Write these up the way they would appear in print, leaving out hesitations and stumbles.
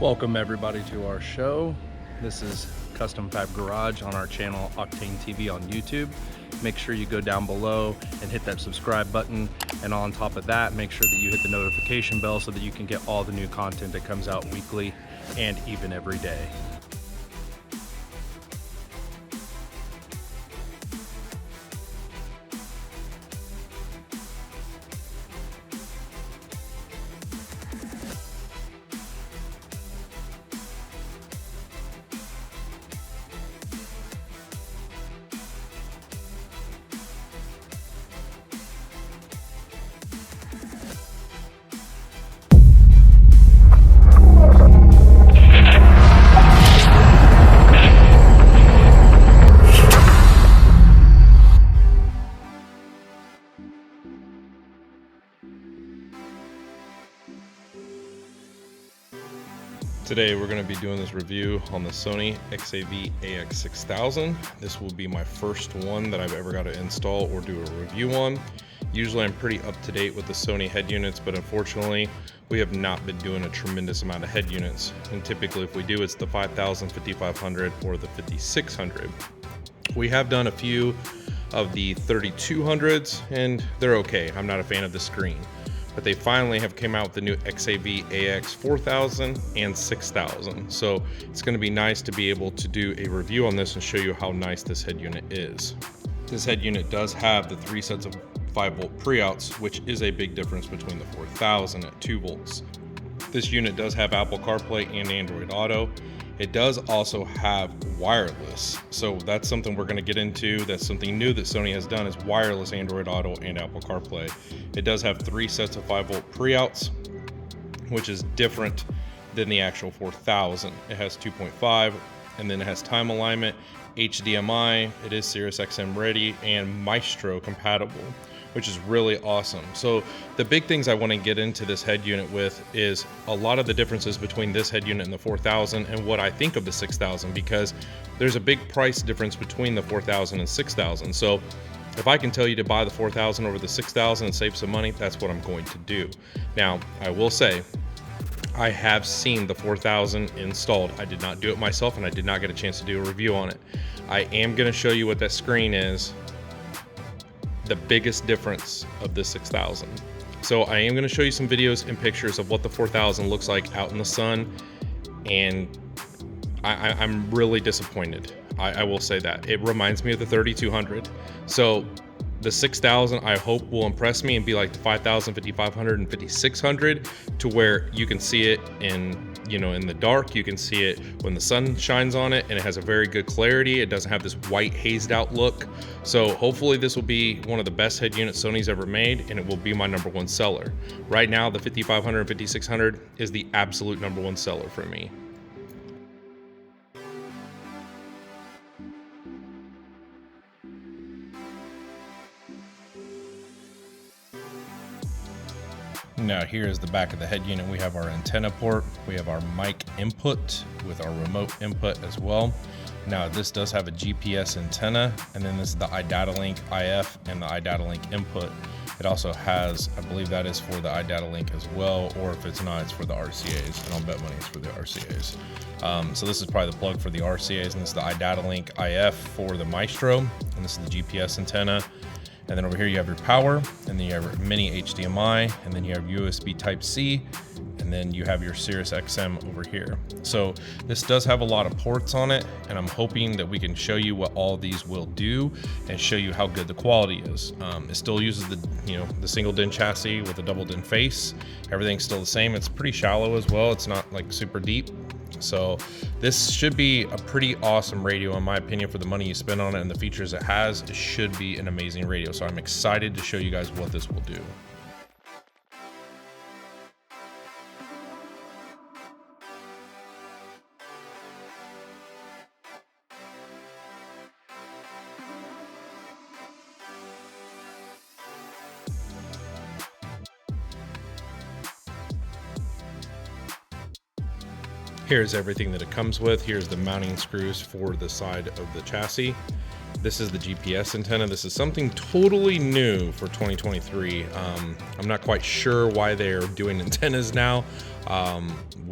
Welcome everybody to our show. This is Custom Fab Garage on our channel Octane TV on YouTube. Make sure you go down below and hit that subscribe button, and on top of that, make sure that you hit the notification bell so that you can get all the new content that comes out weekly and even every day. Today we're going to be doing this review on the Sony Xav-Ax6000. This will be my first one that I've ever got to install or do a review on. Usually I'm pretty up to date with the Sony head units, but unfortunately we have not been doing a tremendous amount of head units. And typically if we do, it's the 5000, 5500, or the 5600. We have done a few of the 3200s and they're okay. I'm not a fan of the screen. But they finally have came out with the new Xav-Ax4000 and 6000. So it's going to be nice to be able to do a review on this and show you how nice this head unit is. This head unit does have the 3 sets of 5-volt pre-outs, which is a big difference between the 4000 at 2 volts. This unit does have Apple CarPlay and Android Auto. It does also have wireless, so that's something we're going to get into. That's something new that Sony has done, is wireless Android Auto and Apple CarPlay. It does have 3 sets of 5-volt pre-outs, which is different than the actual 4000. It has 2.5, and then it has time alignment, HDMI, it is Sirius XM ready, and Maestro compatible, which is really awesome. So the big things I want to get into this head unit with is a lot of the differences between this head unit and the 4000 and what I think of the 6000, because there's a big price difference between the 4000 and 6000. So if I can tell you to buy the 4000 over the 6000 and save some money, that's what I'm going to do. Now, I will say, I have seen the 4000 installed. I did not do it myself and I did not get a chance to do a review on it. I am going to show you what that screen is, the biggest difference of the 6000. So I am going to show you some videos and pictures of what the 4000 looks like out in the sun, and I'm really disappointed. I will say that. It reminds me of the 3200. So the 6000 I hope will impress me and be like the 5000, 5500, and 5600, to where you can see it in, you know, in the dark. You can see it when the sun shines on it, and it has a very good clarity. It doesn't have this white hazed out look. So hopefully this will be one of the best head units Sony's ever made, and it will be my #1 seller. Right now the 5500 and 5600 is the absolute #1 seller for me. Now here is the back of the head unit. We have our antenna port, we have our mic input with our remote input as well. Now this does have a GPS antenna, and then this is the iDataLink IF and the iDataLink input. It also has, I believe that is for the iDataLink as well, or if it's not, it's for the RCAs, and I'll bet money it's for the RCAs. So this is probably the plug for the RCAs, and this is the iDataLink IF for the Maestro, and this is the GPS antenna. And then over here you have your power, and then you have your mini HDMI, and then you have USB Type-C, and then you have your Sirius XM over here. So this does have a lot of ports on it, and I'm hoping that we can show you what all these will do and show you how good the quality is. It still uses the, the single DIN chassis with a double DIN face. Everything's still the same. It's pretty shallow as well. It's not like super deep. So this should be a pretty awesome radio, in my opinion, for the money you spend on it and the features it has. It should be an amazing radio. So I'm excited to show you guys what this will do. Here's everything that it comes with. Here's the mounting screws for the side of the chassis. This is the GPS antenna. This is something totally new for 2023. I'm not quite sure why they're doing antennas now.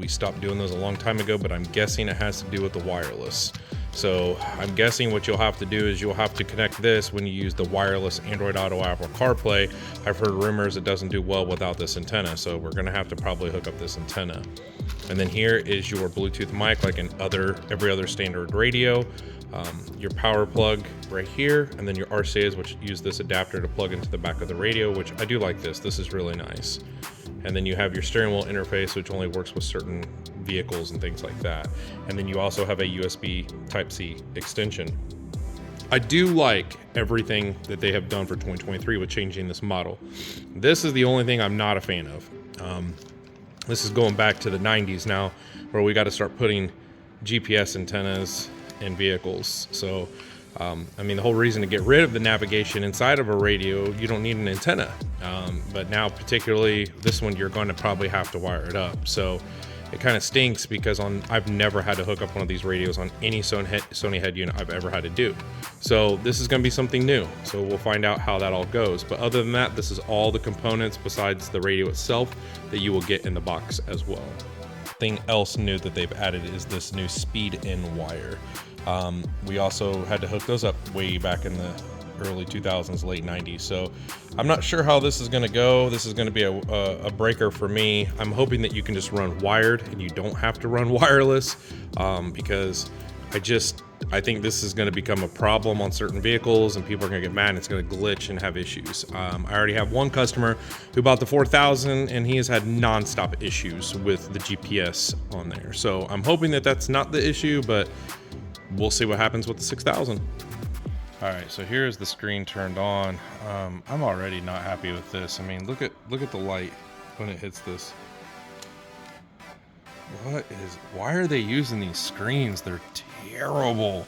we stopped doing those a long time ago, but I'm guessing it has to do with the wireless. So I'm guessing what you'll have to do is you'll have to connect this when you use the wireless Android Auto app or CarPlay. I've heard rumors it doesn't do well without this antenna, so we're gonna have to probably hook up this antenna. And then here is your Bluetooth mic, like in every other standard radio. Your power plug right here, and then your RCAs, which use this adapter to plug into the back of the radio, which I do like this. This is really nice. And then you have your steering wheel interface, which only works with certain vehicles and things like that. And then you also have a USB Type-C extension. I do like everything that they have done for 2023 with changing this model. This is the only thing I'm not a fan of. This is going back to the 90s now, where we got to start putting GPS antennas in vehicles. So I mean, the whole reason to get rid of the navigation inside of a radio, you don't need an antenna. But now particularly this one, you're going to probably have to wire it up. So it kind of stinks because I've never had to hook up one of these radios on any Sony head unit I've ever had to do. So this is going to be something new. So we'll find out how that all goes. But other than that, this is all the components besides the radio itself that you will get in the box as well. Thing else new that they've added is this new speed-in wire. We also had to hook those up way back in the early 2000s, late 90s. So I'm not sure how this is going to go. This is going to be a breaker for me. I'm hoping that you can just run wired and you don't have to run wireless, because I think this is going to become a problem on certain vehicles and people are going to get mad and it's going to glitch and have issues. I already have one customer who bought the 4000 and he has had non-stop issues with the GPS on there. So I'm hoping that that's not the issue, but we'll see what happens with the 6000. All right, so here's the screen turned on. I'm already not happy with this. I mean, look at the light when it hits this. Why are they using these screens? They're terrible.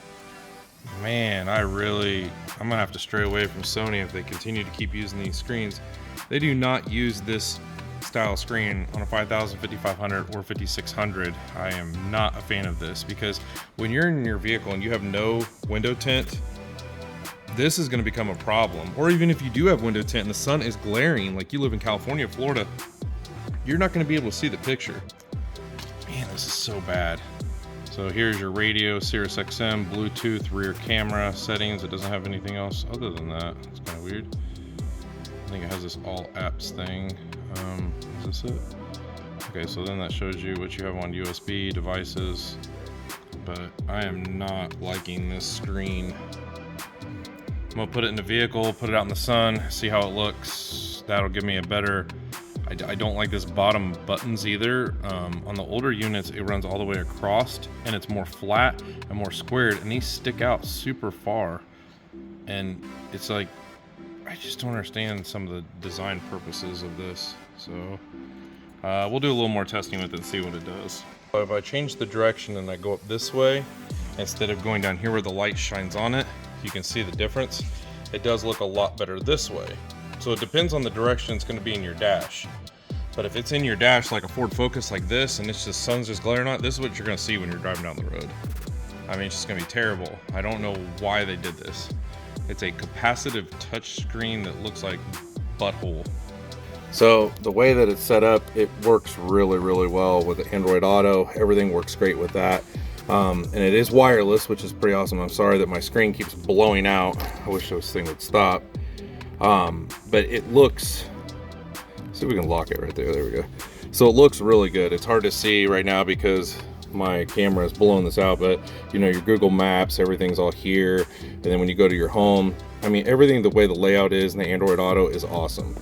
Man, I'm gonna have to stray away from Sony if they continue to keep using these screens. They do not use this style screen on a 5000, 5500 or 5600. I am not a fan of this because when you're in your vehicle and you have no window tint, this is going to become a problem. Or even if you do have window tint and the sun is glaring, like you live in California, Florida, you're not going to be able to see the picture. Man, this is so bad. So here's your radio, Sirius XM, Bluetooth, rear camera settings. It doesn't have anything else other than that. It's kind of weird. I think it has this all apps thing. Is this it? Okay, so then that shows you what you have on USB devices. But I am not liking this screen. I'm gonna put it in the vehicle, put it out in the sun, see how it looks. That'll give me a better, I don't like this bottom buttons either. On the older units, it runs all the way across and it's more flat and more squared, and these stick out super far. And it's like, I just don't understand some of the design purposes of this. So we'll do a little more testing with it and see what it does. If I change the direction and I go up this way, instead of going down here where the light shines on it, you can see the difference. It does look a lot better this way. So it depends on the direction it's going to be in your dash. But if it's in your dash like a Ford Focus like this and it's just sun's just glaring on it, this is what you're going to see when you're driving down the road. I mean, it's just going to be terrible. I don't know why they did this. It's a capacitive touch screen that looks like butthole. So the way that it's set up, it works really, really well with the Android Auto. Everything works great with that. And it is wireless, which is pretty awesome. I'm sorry that my screen keeps blowing out. I wish this thing would stop. But it looks, see if we can lock it right there. There we go. So it looks really good. It's hard to see right now because my camera is blowing this out, but you know, your Google Maps, everything's all here. And then when you go to your home, I mean, everything, the way the layout is in the Android Auto is awesome.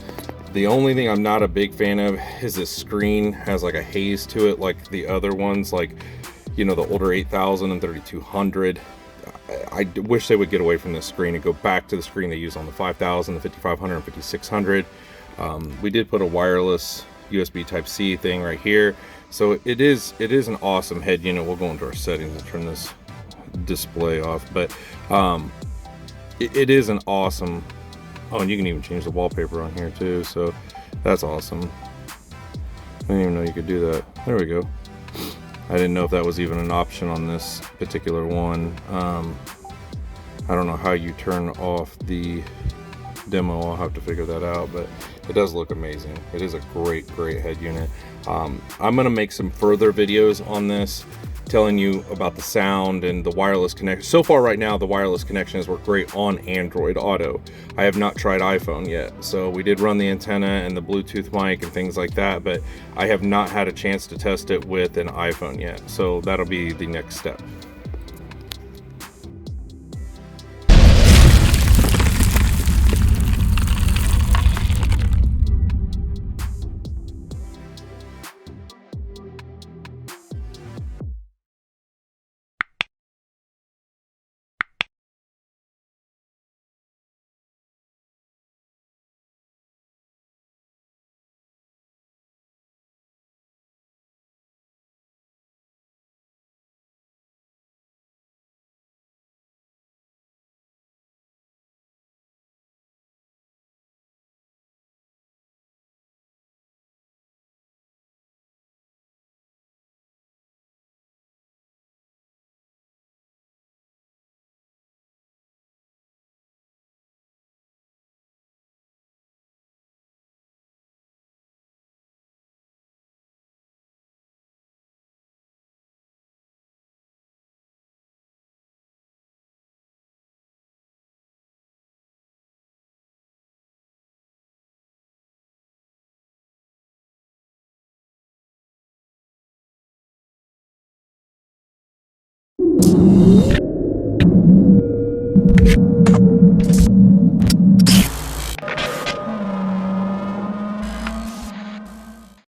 The only thing I'm not a big fan of is this screen has like a haze to it, like the other ones, like, you know, the older 8000 and 3200. I wish they would get away from this screen and go back to the screen they use on the 5000, the 5500 and 5600. We did put a wireless USB Type-C thing right here. So it is an awesome head unit. We'll go into our settings and turn this display off, but it is an awesome, oh, and you can even change the wallpaper on here too, so that's awesome. I didn't even know you could do that. There we go. I didn't know if that was even an option on this particular one. I don't know how you turn off the demo. I'll have to figure that out, but it does look amazing. It is a great head unit. I'm gonna make some further videos on this, telling you about the sound and the wireless connection. So far right now, the wireless connection has worked great on Android Auto. I have not tried iPhone yet. So we did run the antenna and the Bluetooth mic and things like that, but I have not had a chance to test it with an iPhone yet. So that'll be the next step.